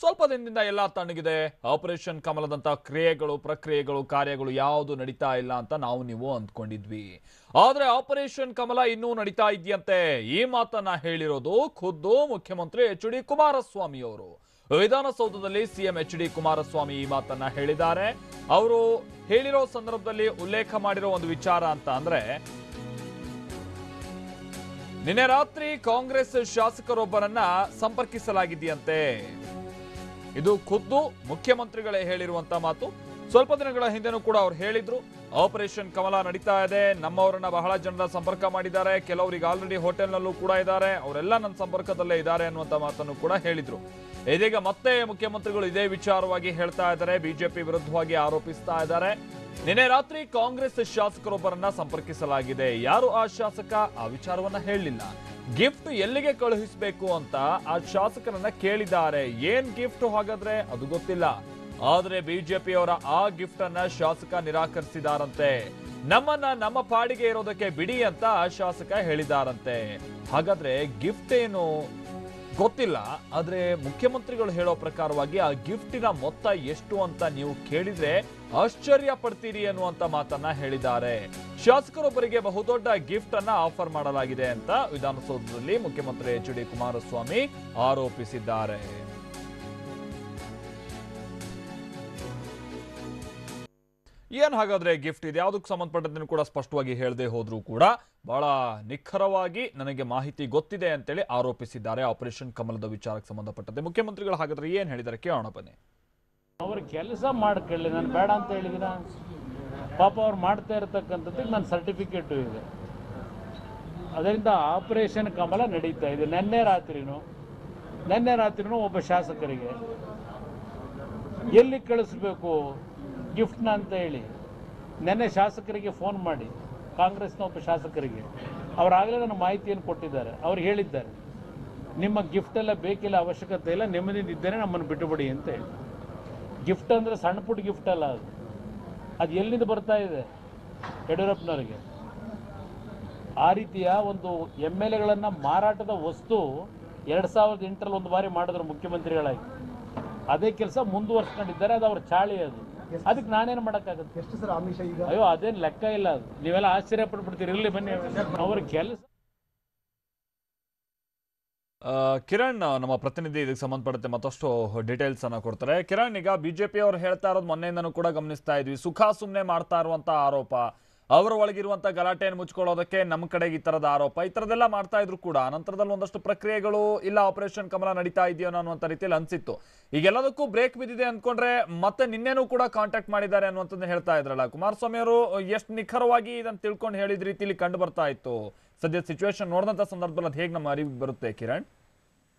ಸ್ವಲ್ಪ ದಿನದಿಂದ ಎಲ್ಲ ತಣ್ಣಗಿದೆ. ಆಪರೇಷನ್ ಕಮಲದಂತ ಕ್ರಿಯೆಗಳು, ಪ್ರಕ್ರಿಯೆಗಳು, ಕಾರ್ಯಗಳು ಯಾವುದು ನಡೀತಾ ಇಲ್ಲ ಅಂತ ನೀವು ಅಂದ್ಕೊಂಡಿದ್ವಿ. ಆದ್ರೆ ಆಪರೇಷನ್ ಕಮಲ ಇನ್ನೂ ನಡೀತಾ ಇದೆಯಂತೆ. ಈ ಮಾತನ್ನ ಹೇಳಿರೋದು ಖುದ್ದು ಮುಖ್ಯಮಂತ್ರಿ ಎಚ್.ಡಿ. ಕುಮಾರಸ್ವಾಮಿ ಅವರು. ವಿಧಾನಸೌಧದಲ್ಲಿ ಸಿಎಂ ಎಚ್.ಡಿ. ಕುಮಾರಸ್ವಾಮಿ ಈ ಮಾತನ್ನ ಹೇಳಿದ್ದಾರೆ. ಅವರು ಹೇಳಿರೋ ಸಂದರ್ಭದಲ್ಲಿ ಉಲ್ಲೇಖ ಮಾಡಿರೋ ಒಂದು ವಿಚಾರ ಅಂತ ಅಂದ್ರೆ, ನಿನ್ನೆ ರಾತ್ರಿ ಕಾಂಗ್ರೆಸ್ ಶಾಸಕರೊಬ್ಬರನ್ನ ಸಂಪರ್ಕಿಸಲಾಗಿದೆಯಂತೆ. ಇದು ಖುದ್ದು ಮುಖ್ಯಮಂತ್ರಿಗಳೇ ಹೇಳಿರುವಂತ ಮಾತು. ಸ್ವಲ್ಪ ದಿನಗಳ ಹಿಂದೆನೂ ಕೂಡ ಅವ್ರು ಹೇಳಿದ್ರು, ಆಪರೇಷನ್ ಕಮಲ ನಡೀತಾ ಇದೆ, ನಮ್ಮವರನ್ನ ಬಹಳ ಜನರ ಸಂಪರ್ಕ ಮಾಡಿದ್ದಾರೆ, ಕೆಲವರಿಗೆ ಆಲ್ರೆಡಿ ಹೋಟೆಲ್ನಲ್ಲೂ ಕೂಡ ಇದ್ದಾರೆ, ಅವರೆಲ್ಲ ನನ್ನ ಸಂಪರ್ಕದಲ್ಲೇ ಇದ್ದಾರೆ ಅನ್ನುವಂತ ಮಾತನ್ನು ಕೂಡ ಹೇಳಿದ್ರು. ಇದೀಗ ಮತ್ತೆ ಮುಖ್ಯಮಂತ್ರಿಗಳು ಇದೇ ವಿಚಾರವಾಗಿ ಹೇಳ್ತಾ ಇದ್ದಾರೆ, ಬಿಜೆಪಿ ವಿರುದ್ಧವಾಗಿ ಆರೋಪಿಸ್ತಾ ಇದ್ದಾರೆ. ನಿನ್ನೆ ರಾತ್ರಿ ಕಾಂಗ್ರೆಸ್ ಶಾಸಕರೊಬ್ಬರನ್ನ ಸಂಪರ್ಕಿಸಲಾಗಿದೆ. ಯಾರು ಆ ಶಾಸಕ, ಆ ವಿಚಾರವನ್ನ ಹೇಳಲಿಲ್ಲ. ಗಿಫ್ಟ್ ಎಲ್ಲಿಗೆ ಕಳುಹಿಸಬೇಕು ಅಂತ ಆ ಶಾಸಕರನ್ನ ಕೇಳಿದ್ದಾರೆ. ಏನ್ ಗಿಫ್ಟ್ ಹಾಗಾದ್ರೆ ಅದು ಗೊತ್ತಿಲ್ಲ. ಆದ್ರೆ ಬಿಜೆಪಿಯವರ ಆ ಗಿಫ್ಟ್ ಅನ್ನ ಶಾಸಕ ನಿರಾಕರಿಸಿದಾರಂತೆ. ನಮ್ಮನ್ನ ನಮ್ಮ ಪಾಡಿಗೆ ಇರೋದಕ್ಕೆ ಬಿಡಿ ಅಂತ ಆ ಶಾಸಕ ಹೇಳಿದಾರಂತೆ. ಹಾಗಾದ್ರೆ ಗಿಫ್ಟ್ ಏನು ಗೊತ್ತಿಲ್ಲ, ಆದ್ರೆ ಮುಖ್ಯಮಂತ್ರಿಗಳು ಹೇಳೋ ಪ್ರಕಾರವಾಗಿ ಆ ಗಿಫ್ಟಿನ ಮೊತ್ತ ಎಷ್ಟು ಅಂತ ನೀವು ಕೇಳಿದ್ರೆ ಆಶ್ಚರ್ಯ ಪಡ್ತೀರಿ ಅನ್ನುವಂತ ಮಾತನ್ನ ಹೇಳಿದ್ದಾರೆ. ಶಾಸಕರೊಬ್ಬರಿಗೆ ಬಹುದೊಡ್ಡ ಗಿಫ್ಟ್ ಅನ್ನ ಆಫರ್ ಮಾಡಲಾಗಿದೆ ಅಂತ ವಿಧಾನಸೌಧದಲ್ಲಿ ಮುಖ್ಯಮಂತ್ರಿ ಎಚ್.ಡಿ. ಕುಮಾರಸ್ವಾಮಿ ಆರೋಪಿಸಿದ್ದಾರೆ. ಏನ್ ಹಾಗಾದ್ರೆ ಗಿಫ್ಟ್ ಇದೆ, ಯಾವುದಕ್ಕೆ ಸಂಬಂಧಪಟ್ಟದ್ದನ್ನು ಕೂಡ ಸ್ಪಷ್ಟವಾಗಿ ಹೇಳದೆ ಹೋದ್ರು ಕೂಡ ಬಹಳ ನಿಖರವಾಗಿ ನನಗೆ ಮಾಹಿತಿ ಗೊತ್ತಿದೆ ಅಂತೇಳಿ ಆರೋಪಿಸಿದ್ದಾರೆ. ಆಪರೇಷನ್ ಕಮಲದ ವಿಚಾರಕ್ಕೆ ಸಂಬಂಧಪಟ್ಟಂತೆ ಮುಖ್ಯಮಂತ್ರಿಗಳು ಹಾಗಾದ್ರೆ ಏನ್ ಹೇಳಿದ್ದಾರೆ ಕೇಳೋಣ ಬನ್ನಿ. ಅವ್ರ ಕೆಲಸ ಮಾಡ್ಕೊಳ್ಳಿ, ನಾನು ಬೇಡ ಅಂತ ಹೇಳಿದಿನ. ಪಾಪ ಅವ್ರು ಮಾಡ್ತಾ ಇರತಕ್ಕಂಥದ್ದಕ್ಕೆ ನನ್ನ ಸರ್ಟಿಫಿಕೇಟು ಇದೆ. ಅದರಿಂದ ಆಪರೇಷನ್ ಕಮಲ ನಡೀತಾ ಇದೆ. ನಿನ್ನೆ ರಾತ್ರಿನೂ ಒಬ್ಬ ಶಾಸಕರಿಗೆ ಎಲ್ಲಿ ಕಳಿಸ್ಬೇಕು ಗಿಫ್ಟ್ನ ಅಂತ ಹೇಳಿ ನೆನ್ನೆ ಶಾಸಕರಿಗೆ ಫೋನ್ ಮಾಡಿ, ಕಾಂಗ್ರೆಸ್ನ ಒಬ್ಬ ಶಾಸಕರಿಗೆ ಅವರಾಗಲೇ ನನ್ನ ಮಾಹಿತಿಯನ್ನು ಕೊಟ್ಟಿದ್ದಾರೆ. ಅವ್ರು ಹೇಳಿದ್ದಾರೆ, ನಿಮ್ಮ ಗಿಫ್ಟ್ ಎಲ್ಲ ಬೇಕಿಲ್ಲ, ಅವಶ್ಯಕತೆ ಇಲ್ಲ, ನೆಮ್ಮದಿದ್ದರೆ ನಮ್ಮನ್ನು ಬಿಟ್ಟುಬಿಡಿ ಅಂತ ಹೇಳಿ. ಗಿಫ್ಟ್ ಅಂದರೆ ಸಣ್ಣ ಪುಟ್ಟ ಗಿಫ್ಟ್ ಅಲ್ಲ, ಅದು ಎಲ್ಲಿಂದ ಬರ್ತಾ ಇದೆ ಯಡಿಯೂರಪ್ಪನವರಿಗೆ. ಆ ರೀತಿಯ ಒಂದು MLAಗಳನ್ನು ಮಾರಾಟದ ವಸ್ತು 2008ರಲ್ಲಿ ಒಂದು ಬಾರಿ ಮಾಡಿದ್ರು ಮುಖ್ಯಮಂತ್ರಿಗಳಾಗಿ. ಅದೇ ಕೆಲಸ ಮುಂದುವರ್ಸ್ಕೊಂಡಿದ್ದಾರೆ. ಅದು ಅವ್ರ ಚಾಳಿ. ಅದಕ್ಕೆ ನಾನೇನು ಮಾಡೋಕ್ಕಾಗುತ್ತೆ? ಎಷ್ಟು ಸರ್ ಆಮಿಷ ಈಗ? ಅಯ್ಯೋ, ಅದೇನು ಲೆಕ್ಕ ಇಲ್ಲ. ಅದು ನೀವೆಲ್ಲ ಆಶ್ಚರ್ಯ ಪಟ್ಬಿಡ್ತೀರಿ. ಇರಲಿ ಬನ್ನಿ, ಅವ್ರ ಕೆಲಸ. ಕಿರಣ್ ನಮ್ಮ ಪ್ರತಿನಿಧಿ ಇದಕ್ಕೆ ಸಂಬಂಧಪಟ್ಟಂತೆ ಮತ್ತಷ್ಟು ಡೀಟೇಲ್ಸ್ ಅನ್ನ ಕೊಡ್ತಾರೆ. ಕಿರಣ್, ಈಗ ಬಿಜೆಪಿ ಅವರು ಹೇಳ್ತಾ ಇರೋದು ಮೊನ್ನೆಯಿಂದನೂ ಕೂಡ ಗಮನಿಸ್ತಾ ಇದ್ವಿ, ಸುಖ ಸುಮ್ಮನೆ ಮಾಡ್ತಾ ಇರುವಂತ ಆರೋಪ, ಅವರ ಒಳಗಿರುವಂತ ಗಲಾಟೆಯನ್ನು ಮುಚ್ಕೊಳ್ಳೋದಕ್ಕೆ ನಮ್ಮ ಕಡೆಗೆ ಈ ತರದ ಆರೋಪ, ಈ ತರದೆಲ್ಲ ಮಾಡ್ತಾ ಇದ್ರು ಕೂಡ ನಂತರದಲ್ಲಿ ಒಂದಷ್ಟು ಪ್ರಕ್ರಿಯೆಗಳು ಇಲ್ಲ ಆಪರೇಷನ್ ಕಮಲ ನಡೀತಾ ಇದೆಯೋ ಅನ್ನುವಂತ ರೀತಿಯಲ್ಲಿ ಅನ್ಸಿತ್ತು. ಈಗೆಲ್ಲದಕ್ಕೂ ಬ್ರೇಕ್ ಬಿದ್ದಿದೆ ಅಂದ್ಕೊಂಡ್ರೆ ಮತ್ತೆ ನಿನ್ನೆನೂ ಕೂಡ ಕಾಂಟ್ಯಾಕ್ಟ್ ಮಾಡಿದ್ದಾರೆ ಅನ್ನುವಂಥದ್ದು ಹೇಳ್ತಾ ಇದ್ರಲ್ಲ ಕುಮಾರಸ್ವಾಮಿ ಅವರು. ಎಷ್ಟು ನಿಖರವಾಗಿ ಇದನ್ನು ತಿಳ್ಕೊಂಡು ಹೇಳಿದ ರೀತಿಯಲ್ಲಿ ಕಂಡು ಬರ್ತಾ ಇತ್ತು. ಸದ್ಯ ಸಿಚುವೇಶನ್ ನೋಡಿದಂತ ಸಂದರ್ಭದಲ್ಲಿ ಅದು ಹೇಗೆ ನಮ್ಮ ಅರಿವಿಗೆ ಬರುತ್ತೆ ಕಿರಣ್?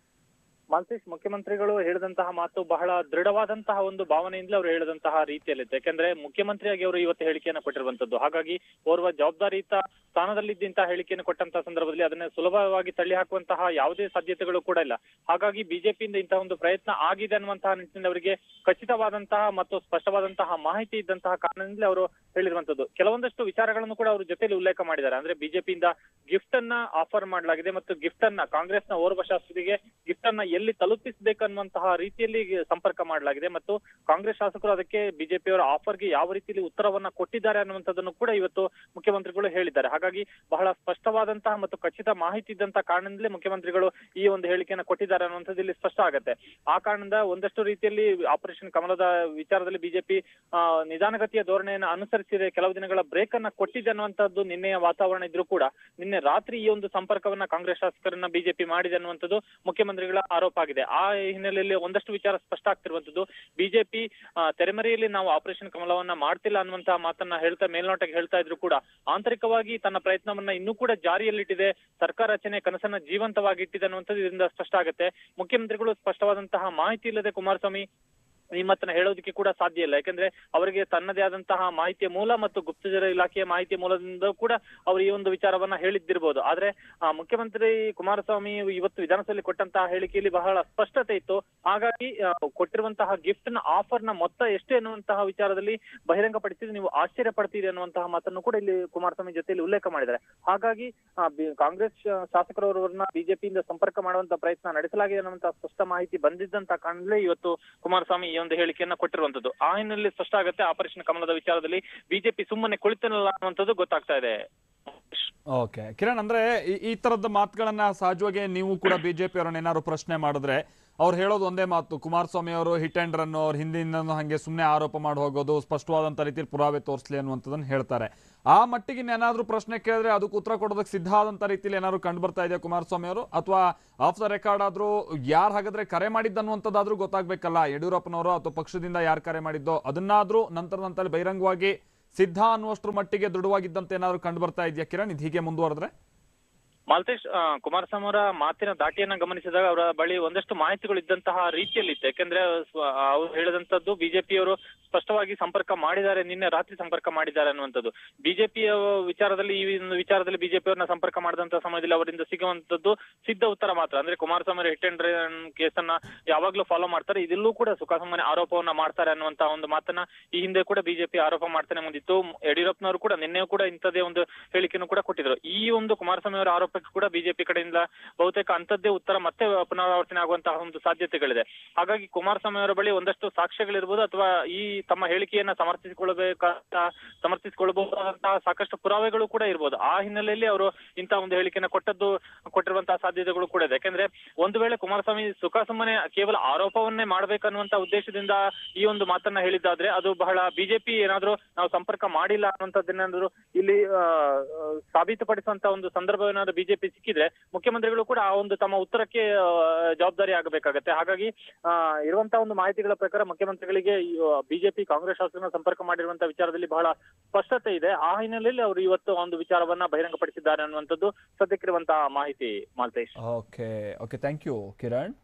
ಮಾಲ್ತೇಶ್, ಮುಖ್ಯಮಂತ್ರಿಗಳು ಹೇಳಿದಂತಹ ಮಾತು ಬಹಳ ದೃಢವಾದಂತಹ ಒಂದು ಭಾವನೆಯಿಂದಲೇ ಅವರು ಹೇಳಿದಂತಹ ರೀತಿಯಲ್ಲಿತ್ತು. ಯಾಕಂದ್ರೆ ಮುಖ್ಯಮಂತ್ರಿಯಾಗಿ ಅವರು ಇವತ್ತು ಹೇಳಿಕೆಯನ್ನು ಕೊಟ್ಟಿರುವಂತದ್ದು. ಹಾಗಾಗಿ ಓರ್ವ ಜವಾಬ್ದಾರಿಯುತ ಸ್ಥಾನದಲ್ಲಿದ್ದಂತಹ ಹೇಳಿಕೆಯನ್ನು ಕೊಟ್ಟಂತಹ ಸಂದರ್ಭದಲ್ಲಿ ಅದನ್ನ ಸುಲಭವಾಗಿ ತಳ್ಳಿ ಹಾಕುವಂತಹ ಯಾವುದೇ ಸಾಧ್ಯತೆಗಳು ಕೂಡ ಇಲ್ಲ. ಹಾಗಾಗಿ ಬಿಜೆಪಿಯಿಂದ ಇಂತಹ ಒಂದು ಪ್ರಯತ್ನ ಆಗಿದೆ ಅನ್ನುವಂತಹ ನಿಟ್ಟಿನಲ್ಲಿ ಅವರಿಗೆ ಖಚಿತವಾದಂತಹ ಮತ್ತು ಸ್ಪಷ್ಟವಾದಂತಹ ಮಾಹಿತಿ ಇದ್ದಂತಹ ಕಾರಣದಿಂದಲೇ ಅವರು ಹೇಳಿರುವಂತದ್ದು. ಕೆಲವೊಂದಷ್ಟು ವಿಚಾರಗಳನ್ನು ಕೂಡ ಅವರು ಜೊತೆಯಲ್ಲಿ ಉಲ್ಲೇಖ ಮಾಡಿದ್ದಾರೆ. ಅಂದ್ರೆ ಬಿಜೆಪಿಯಿಂದ ಗಿಫ್ಟ್ ಅನ್ನ ಆಫರ್ ಮಾಡಲಾಗಿದೆ ಮತ್ತು ಗಿಫ್ಟ್ ಅನ್ನ ಕಾಂಗ್ರೆಸ್ನ ಓರ್ವ ಶಾಸಕರಿಗೆ ಗಿಫ್ಟ್ ಅನ್ನ ಎಲ್ಲಿ ತಲುಪಿಸಬೇಕನ್ನುವಂತಹ ರೀತಿಯಲ್ಲಿ ಸಂಪರ್ಕ ಮಾಡಲಾಗಿದೆ ಮತ್ತು ಕಾಂಗ್ರೆಸ್ ಶಾಸಕರು ಅದಕ್ಕೆ ಬಿಜೆಪಿಯವರ ಆಫರ್ಗೆ ಯಾವ ರೀತಿಯಲ್ಲಿ ಉತ್ತರವನ್ನ ಕೊಟ್ಟಿದ್ದಾರೆ ಅನ್ನುವಂಥದ್ದನ್ನು ಕೂಡ ಇವತ್ತು ಮುಖ್ಯಮಂತ್ರಿಗಳು ಹೇಳಿದ್ದಾರೆ. ಹಾಗಾಗಿ ಬಹಳ ಸ್ಪಷ್ಟವಾದಂತಹ ಮತ್ತು ಖಚಿತ ಮಾಹಿತಿ ಇದ್ದಂತಹ ಕಾರಣದಿಂದಲೇ ಮುಖ್ಯಮಂತ್ರಿಗಳು ಈ ಒಂದು ಹೇಳಿಕೆಯನ್ನು ಕೊಟ್ಟಿದ್ದಾರೆ ಅನ್ನುವಂಥದ್ದು ಇಲ್ಲಿ ಸ್ಪಷ್ಟ ಆಗುತ್ತೆ. ಆ ಕಾರಣದಿಂದ ಒಂದಷ್ಟು ರೀತಿಯಲ್ಲಿ ಆಪರೇಷನ್ ಕಮಲದ ವಿಚಾರದಲ್ಲಿ ಬಿಜೆಪಿ ನಿಧಾನಗತಿಯ ಧೋರಣೆಯನ್ನು ಅನುಸರಿಸಿದೆ, ಕೆಲವು ದಿನಗಳ ಬ್ರೇಕ್ ಅನ್ನ ಕೊಟ್ಟಿದೆ ಅನ್ನುವಂಥದ್ದು ನಿನ್ನೆಯ ವಾತಾವರಣ ಇದ್ರೂ ಕೂಡ ನಿನ್ನೆ ರಾತ್ರಿ ಈ ಒಂದು ಸಂಪರ್ಕವನ್ನ ಕಾಂಗ್ರೆಸ್ ಶಾಸಕರನ್ನ ಬಿಜೆಪಿ ಮಾಡಿದೆ ಅನ್ನುವಂಥದ್ದು ಮುಖ್ಯಮಂತ್ರಿಗಳ ಆರೋಪ ಆಗಿದೆ. ಆ ಹಿನ್ನೆಲೆಯಲ್ಲಿ ಒಂದಷ್ಟು ವಿಚಾರ ಸ್ಪಷ್ಟ ಆಗ್ತಿರುವಂತದ್ದು. ಬಿಜೆಪಿ ತೆರೆಮರೆಯಲ್ಲಿ ನಾವು ಆಪರೇಷನ್ ಕಮಲವನ್ನ ಮಾಡ್ತಿಲ್ಲ ಅನ್ನುವಂತಹ ಮಾತನ್ನ ಮೇಲ್ನೋಟಕ್ಕೆ ಹೇಳ್ತಾ ಇದ್ರು ಕೂಡ ಆಂತರಿಕವಾಗಿ ತನ್ನ ಪ್ರಯತ್ನವನ್ನ ಇನ್ನೂ ಕೂಡ ಜಾರಿಯಲ್ಲಿಟ್ಟಿದೆ, ಸರ್ಕಾರ ರಚನೆ ಕನಸನ್ನ ಜೀವಂತವಾಗಿ ಇಟ್ಟಿದೆ ಅನ್ನುವಂಥದ್ದು ಇದರಿಂದ ಸ್ಪಷ್ಟ ಆಗುತ್ತೆ. ಮುಖ್ಯಮಂತ್ರಿಗಳು ಸ್ಪಷ್ಟವಾದಂತಹ ಮಾಹಿತಿ ಇಲ್ಲದೆ ಕುಮಾರಸ್ವಾಮಿ ಈ ಮಾತನ್ನ ಹೇಳೋದಕ್ಕೆ ಕೂಡ ಸಾಧ್ಯ ಇಲ್ಲ. ಯಾಕಂದ್ರೆ ಅವರಿಗೆ ತನ್ನದೇ ಆದಂತಹ ಮಾಹಿತಿಯ ಮೂಲ ಮತ್ತು ಗುಪ್ತಚರ ಇಲಾಖೆಯ ಮಾಹಿತಿಯ ಮೂಲದಿಂದ ಕೂಡ ಅವರು ಈ ಒಂದು ವಿಚಾರವನ್ನ ಹೇಳಿದ್ದಿರ್ಬೋದು. ಆದ್ರೆ ಮುಖ್ಯಮಂತ್ರಿ ಕುಮಾರಸ್ವಾಮಿ ಇವತ್ತು ವಿಧಾನಸಭೆಯಲ್ಲಿ ಕೊಟ್ಟಂತಹ ಹೇಳಿಕೆಯಲ್ಲಿ ಬಹಳ ಸ್ಪಷ್ಟತೆ ಇತ್ತು. ಹಾಗಾಗಿ ಕೊಟ್ಟಿರುವಂತಹ ಗಿಫ್ಟ್ ನ ಆಫರ್ ನ ಮೊತ್ತ ಎಷ್ಟು ಎನ್ನುವಂತಹ ವಿಚಾರದಲ್ಲಿ ಬಹಿರಂಗ ಪಡಿಸಿದ್ರೆ ನೀವು ಆಶ್ಚರ್ಯ ಪಡ್ತೀರಿ ಅನ್ನುವಂತಹ ಮಾತನ್ನು ಕೂಡ ಇಲ್ಲಿ ಕುಮಾರಸ್ವಾಮಿ ಜೊತೆಯಲ್ಲಿ ಉಲ್ಲೇಖ ಮಾಡಿದ್ದಾರೆ. ಹಾಗಾಗಿ ಕಾಂಗ್ರೆಸ್ ಶಾಸಕರವರನ್ನ ಬಿಜೆಪಿಯಿಂದ ಸಂಪರ್ಕ ಮಾಡುವಂತಹ ಪ್ರಯತ್ನ ನಡೆಸಲಾಗಿದೆ ಅನ್ನುವಂತಹ ಸ್ಪಷ್ಟ ಮಾಹಿತಿ ಬಂದಿದ್ದಂತ ಕಾರಣಲೇ ಇವತ್ತು ಕುಮಾರಸ್ವಾಮಿ ಈ ಒಂದು ಹೇಳಿಕೆಯನ್ನ ಕೊಟ್ಟಿರುವಂತದ್ದು. ಆ ಹಿನ್ನೆಲೆಯಲ್ಲಿ ಸ್ಪಷ್ಟ ಆಗುತ್ತೆ ಆಪರೇಷನ್ ಕಮಲದ ವಿಚಾರದಲ್ಲಿ ಬಿಜೆಪಿ ಸುಮ್ಮನೆ ಕುಳಿತನಲ್ಲ ಅನ್ನುವಂಥದ್ದು ಗೊತ್ತಾಗ್ತಾ ಇದೆ. ಓಕೆ ಕಿರಣ್, ಅಂದ್ರೆ ಈ ತರದ ಮಾತುಗಳನ್ನ ಸಹಜವಾಗಿ ನೀವು ಕೂಡ ಬಿಜೆಪಿ ಅವರನ್ನ ಏನಾದ್ರು ಪ್ರಶ್ನೆ ಮಾಡಿದ್ರೆ ಅವ್ರು ಹೇಳೋದು ಒಂದೇ ಮಾತು, ಕುಮಾರಸ್ವಾಮಿ ಅವರು ಹಿಟ್ ಅಂಡ್ ರನ್, ಅವ್ರ ಹಿಂದಿನ ಹಂಗೆ ಸುಮ್ಮನೆ ಆರೋಪ ಮಾಡಿ ಹೋಗೋದು, ಸ್ಪಷ್ಟವಾದಂತ ರೀತಿಯಲ್ಲಿ ಪುರಾವೆ ತೋರಿಸಲಿ ಅನ್ನುವಂಥದ್ದನ್ನು ಹೇಳ್ತಾರೆ. ಆ ಮಟ್ಟಿಗೆ ಏನಾದ್ರು ಪ್ರಶ್ನೆ ಕೇಳಿದ್ರೆ ಅದಕ್ಕೆ ಉತ್ತರ ಕೊಡೋದಕ್ಕೆ ಸಿದ್ಧ ಆದಂತ ರೀತಿಯಲ್ಲಿ ಏನಾದ್ರು ಕಂಡು ಬರ್ತಾ ಇದೆಯಾ ಕುಮಾರಸ್ವಾಮಿ ಅವರು? ಅಥವಾ ಆಫ್ ದ ರೆಕಾರ್ಡ್ ಆದ್ರೂ ಯಾರು ಹಾಗಾದ್ರೆ ಕರೆ ಮಾಡಿದ್ದನ್ನುವಂಥದ್ದಾದ್ರೂ ಗೊತ್ತಾಗ್ಬೇಕಲ್ಲ, ಯಡಿಯೂರಪ್ಪನವರು ಅಥವಾ ಪಕ್ಷದಿಂದ ಯಾರು ಕರೆ ಮಾಡಿದ್ದೋ ಅದನ್ನಾದ್ರೂ ನಂತರದಲ್ಲಿ ಬಹಿರಂಗವಾಗಿ ಸಿದ್ಧ ಅನ್ನುವಷ್ಟರ ಮಟ್ಟಿಗೆ ದೃಢವಾಗಿದ್ದಂತೆ ಏನಾದ್ರು ಕಂಡು ಬರ್ತಾ ಇದೆಯಾ ಕಿರಣ್, ಇದು ಹೀಗೆ ಮುಂದುವರೆದ್ರೆ? ಮಾಲ್ತೇಶ್, ಕುಮಾರಸ್ವಾಮಿ ಅವರ ಮಾತಿನ ದಾಟಿಯನ್ನ ಗಮನಿಸಿದಾಗ ಅವರ ಬಳಿ ಒಂದಷ್ಟು ಮಾಹಿತಿಗಳು ಇದ್ದಂತಹ ರೀತಿಯಲ್ಲಿತ್ತು. ಯಾಕಂದ್ರೆ ಅವ್ರು ಹೇಳಿದಂತದ್ದು ಬಿಜೆಪಿಯವರು ಸ್ಪಷ್ಟವಾಗಿ ಸಂಪರ್ಕ ಮಾಡಿದ್ದಾರೆ, ನಿನ್ನೆ ರಾತ್ರಿ ಸಂಪರ್ಕ ಮಾಡಿದ್ದಾರೆ ಅನ್ನುವಂಥದ್ದು. ಬಿಜೆಪಿಯ ವಿಚಾರದಲ್ಲಿ ಈ ಒಂದು ವಿಚಾರದಲ್ಲಿ ಬಿಜೆಪಿಯವ್ರನ್ನ ಸಂಪರ್ಕ ಮಾಡಿದಂತಹ ಸಮಯದಲ್ಲಿ ಅವರಿಂದ ಸಿಗುವಂತದ್ದು ಸಿದ್ಧ ಉತ್ತರ ಮಾತ್ರ. ಅಂದ್ರೆ ಕುಮಾರಸ್ವಾಮಿ ಅವರು ಹಿಟ್ ಅಂಡ್ ರನ್ ಕೇಸನ್ನ ಯಾವಾಗ್ಲೂ ಫಾಲೋ ಮಾಡ್ತಾರೆ, ಇದೆಲ್ಲೂ ಕೂಡ ಸುಖಾಸುಮ್ಮನೆ ಆರೋಪವನ್ನ ಮಾಡ್ತಾರೆ ಅನ್ನುವಂತಹ ಒಂದು ಮಾತನ್ನ ಈ ಹಿಂದೆ ಕೂಡ ಬಿಜೆಪಿ ಆರೋಪ ಮಾಡ್ತಾನೆ ಮುಂದಿತ್ತು. ಯಡಿಯೂರಪ್ಪನವರು ಕೂಡ ನಿನ್ನೆಯೂ ಕೂಡ ಇಂಥದ್ದೇ ಒಂದು ಹೇಳಿಕೆಯನ್ನು ಕೂಡ ಕೊಟ್ಟಿದ್ರು. ಈ ಒಂದು ಕುಮಾರಸ್ವಾಮಿ ಅವರ ಆರೋಪ ಕೂಡ ಬಿಜೆಪಿ ಕಡೆಯಿಂದ ಬಹುತೇಕ ಅಂತದ್ದೇ ಉತ್ತರ ಮತ್ತೆ ಪುನರಾವರ್ತನೆ ಆಗುವಂತಹ ಒಂದು ಸಾಧ್ಯತೆಗಳಿದೆ. ಹಾಗಾಗಿ ಕುಮಾರಸ್ವಾಮಿ ಅವರ ಬಳಿ ಒಂದಷ್ಟು ಸಾಕ್ಷ್ಯಗಳಿರ್ಬೋದು ಅಥವಾ ಈ ತಮ್ಮ ಹೇಳಿಕೆಯನ್ನ ಸಮರ್ಥಿಸಿಕೊಳ್ಳಬಹುದಾದಂತಹ ಸಾಕಷ್ಟು ಪುರಾವೆಗಳು ಕೂಡ ಇರ್ಬೋದು. ಆ ಹಿನ್ನೆಲೆಯಲ್ಲಿ ಅವರು ಇಂತಹ ಒಂದು ಹೇಳಿಕೆಯನ್ನ ಕೊಟ್ಟಿರುವಂತಹ ಸಾಧ್ಯತೆಗಳು ಕೂಡ ಇದೆ. ಯಾಕಂದ್ರೆ ಒಂದು ವೇಳೆ ಕುಮಾರಸ್ವಾಮಿ ಸುಮ್ಮನೆ ಕೇವಲ ಆರೋಪವನ್ನೇ ಮಾಡ್ಬೇಕನ್ನುವಂತ ಉದ್ದೇಶದಿಂದ ಈ ಒಂದು ಮಾತನ್ನ ಹೇಳಿದ್ದಾದ್ರೆ ಅದು ಬಹಳ ಬಿಜೆಪಿ ಏನಾದ್ರೂ ನಾವು ಸಂಪರ್ಕ ಮಾಡಿಲ್ಲ ಅನ್ನುವಂಥದ್ದೇನಾದ್ರು ಇಲ್ಲಿ ಸಾಬೀತುಪಡಿಸುವಂತ ಒಂದು ಸಂದರ್ಭ ಏನಾದ್ರು ಬಿಜೆಪಿ ಸಿಕ್ಕಿದ್ರೆ ಮುಖ್ಯಮಂತ್ರಿಗಳು ಕೂಡ ಆ ಒಂದು ತಮ್ಮ ಉತ್ತರಕ್ಕೆ ಜವಾಬ್ದಾರಿ ಆಗಬೇಕಾಗತ್ತೆ. ಹಾಗಾಗಿ ಇರುವಂತಹ ಒಂದು ಮಾಹಿತಿಗಳ ಪ್ರಕಾರ ಮುಖ್ಯಮಂತ್ರಿಗಳಿಗೆ ಬಿಜೆಪಿ ಕಾಂಗ್ರೆಸ್ ಶಾಸಕರನ್ನ ಸಂಪರ್ಕ ಮಾಡಿರುವಂತಹ ವಿಚಾರದಲ್ಲಿ ಬಹಳ ಸ್ಪಷ್ಟತೆ ಇದೆ. ಆ ಹಿನ್ನೆಲೆಯಲ್ಲಿ ಅವರು ಇವತ್ತು ಒಂದು ವಿಚಾರವನ್ನ ಬಹಿರಂಗಪಡಿಸಿದ್ದಾರೆ ಅನ್ನುವಂಥದ್ದು ಸದ್ಯಕ್ಕಿರುವಂತಹ ಮಾಹಿತಿ. Maltesh. Okay thank you Kiran.